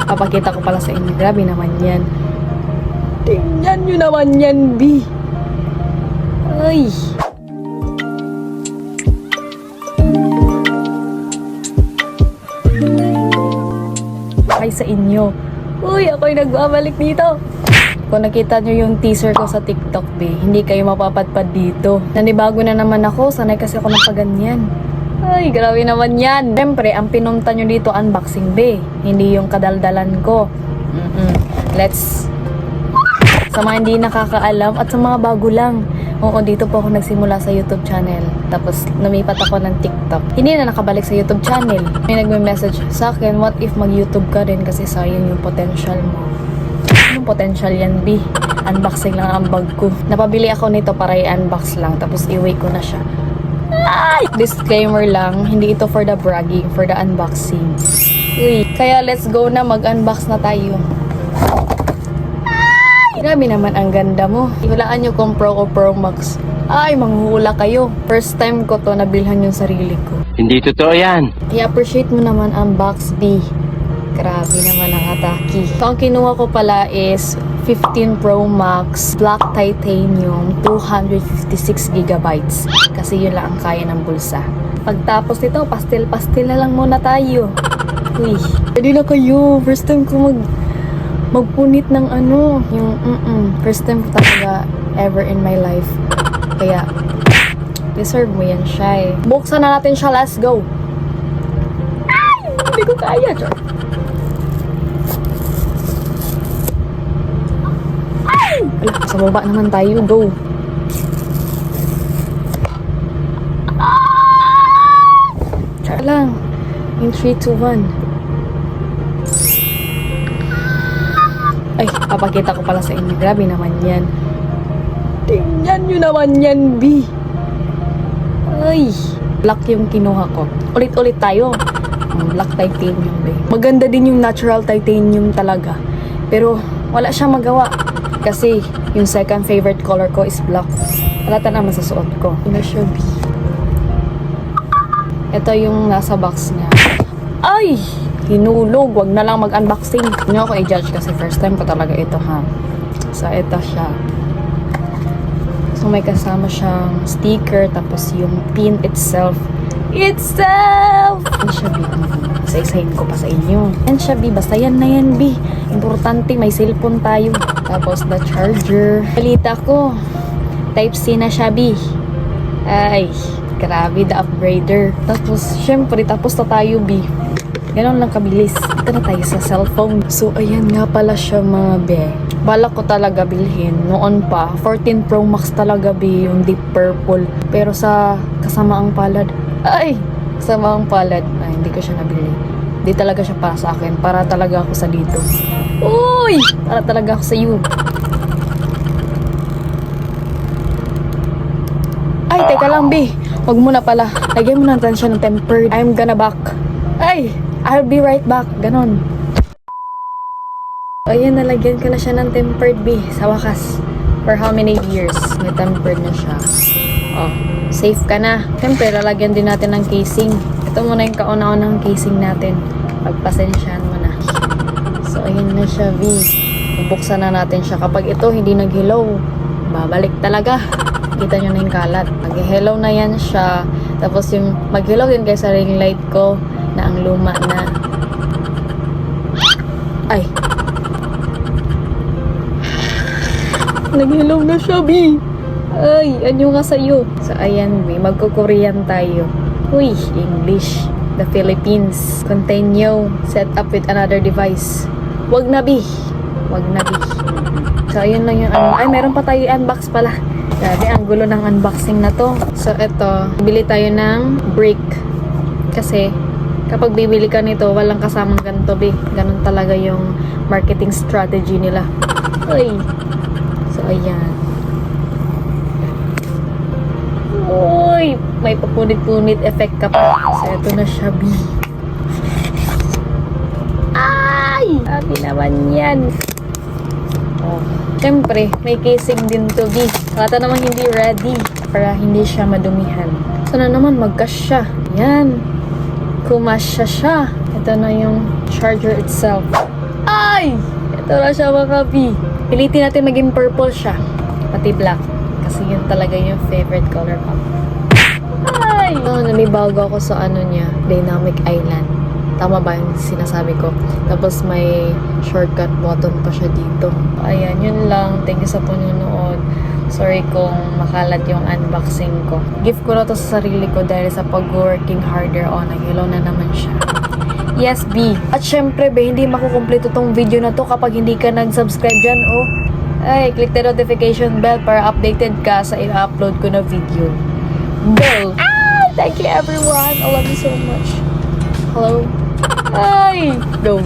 Papakita ko pala sa inyo. Grabe naman yan. Tingnan nyo naman yan, B. Ay. Ay sa inyo. Uy, ako'y nagbabalik dito. Kung nakita nyo yung teaser ko sa TikTok, B, hindi kayo mapapadpad dito. Nanibago na naman ako. Sanay kasi ako ng paganyan. Ay, grabe naman yan. Siyempre, ang pinunta nyo dito, unboxing, B. Hindi yung kadaldalan ko. Let's... Sa mga hindi nakakaalam at sa mga bago lang. Oo, dito po ako nagsimula sa YouTube channel. Tapos, lumipat ako ng TikTok. Hindi na nakabalik sa YouTube channel. May nagme-message sa akin, what if mag-YouTube ka rin kasi sayang yung potential mo. Anong potential yan, B? Unboxing lang ang bag ko. Napabili ako nito para i-unbox lang. Tapos, iwi ko na siya. Ay! Disclaimer lang, hindi ito for the bragging, for the unboxing. Uy, kaya let's go na, mag-unbox na tayo. Grabe naman ang ganda mo. Hulaan nyo kung Pro o Pro Max. Ay, manghuhula kayo. First time ko to nabilhan yung sarili ko. Hindi totoo yan. I-appreciate mo naman ang box, B. Grabe naman ang atake. So, ang kinuha ko pala is 15 Pro Max Black Titanium 256GB. Kasi yun lang ang kaya ng bulsa. Pagtapos nito, pastel-pastel na lang muna tayo. Uy, pwede na kayo. First time ko magpunit ng ano, yung first time ko talaga ever in my life. Kaya, deserve mo yan siya eh. Buksan na natin siya, let's go! Ay! Hindi ko kaya, Char. Ay! Ala, sa baba naman tayo, go! Char lang. In 3, 2, 1. Ay, papakita ko pala sa inyo. Grabe naman yan. Tingnan nyo naman yan, B. Ay, black yung kinuha ko. Ulit-ulit tayo. Black titanium, B. Maganda din yung natural titanium talaga. Pero, wala siyang magawa. Kasi, yung second favorite color ko is black. Halata naman sa suot ko. Ano siya, B? Ito yung nasa box niya. Ay! Hinulog, wag na lang mag-unboxing. Hindi ako i-judge kasi first time ko talaga ito, ha. So, ito siya. So, may kasama siyang sticker, tapos yung pin itself. Yan siya, B. Isa-isahin ko pa sa inyo. Yan siya, B. Basta yan na yan, B. Importante, may cellphone tayo. Tapos, the charger. Balita ko, Type-C na siya, B. Ay, grabe, the upgrader. Tapos, syempre, tapos na tayo, B. Ganon lang kabilis. Ito na tayo sa cellphone. So, ayan nga pala siya, mga be. Balak ko talaga bilhin. Noon pa, 14 Pro Max talaga, be, yung deep purple. Pero sa kasamaang palad, ay, kasamaang palad, ay, hindi ko siya nabili. Hindi talaga siya para sa akin. Para talaga ako sa dito. Uy! Para talaga ako sa iyo. Ay, teka lang, be. Wag mo na pala. Lagyan mo natin siya ng tempered. I'm gonna back. Ay! I'll be right back. Ganon. Ayan, nalagyan ko na siya ng tempered, B. Sa wakas. For how many years? May tempered na siya. Oh, safe ka na. Siyempre, lalagyan din natin ng casing. Ito muna yung kauna-unang casing natin. Pagpasensyahan mo na. So, ayan na siya, B. Bubuksan na natin siya. Kapag ito hindi nag-hello, babalik talaga. Kita nyo na yung kalat. Mag-hello na yan siya. Tapos yung mag-hello yun guys sa ring light ko na ang luma na. Ay. Nag-hello na siya, B. Ay, anyo nga sa'yo. So, ayan, B. Magko-Korean tayo. Uy, English. The Philippines. Continue. Set up with another device. Wag na, B. Wag na, B. So, ayun lang yung ano. Ay, meron pa tayo unbox pala. Grabe, ang gulo ng unboxing na to. So, eto. Bili tayo ng brick. Kasi, kapag bibili ka nito, walang kasamang ganito, B. Ganun talaga yung marketing strategy nila. Ay. So, ayan. Uy! May papunit-punit effect ka pa. So, eto na siya, B. Ay! Sabi naman yan. Oh. Siyempre, may casing din to, B. Kata naman hindi ready para hindi siya madumihan. Sana naman mag-cash siya. Yan. Kumasya siya. Ito na yung charger itself. Ay! Ito na siya mga B. Pilitin natin maging purple siya. Pati black. Kasi yun talaga yung favorite color ko. Ay! Namibago ako sa ano niya. Dynamic Island. Tama ba yung sinasabi ko? Tapos may shortcut button pa siya dito. Ayan, yun lang. Thank you sa panonood. Sorry kung makalat yung unboxing ko. Gift ko na to sa sarili ko dahil sa pag-working harder on. Nag-ilaw na naman siya. Yes, B. At syempre, be, hindi makukumpleto tong video na to kapag hindi ka nag-subscribe dyan, oh. Ay, click the notification bell para updated ka sa i-upload ko na video. Go! Ah! Thank you, everyone. I love you so much. Hello? Ay! Go.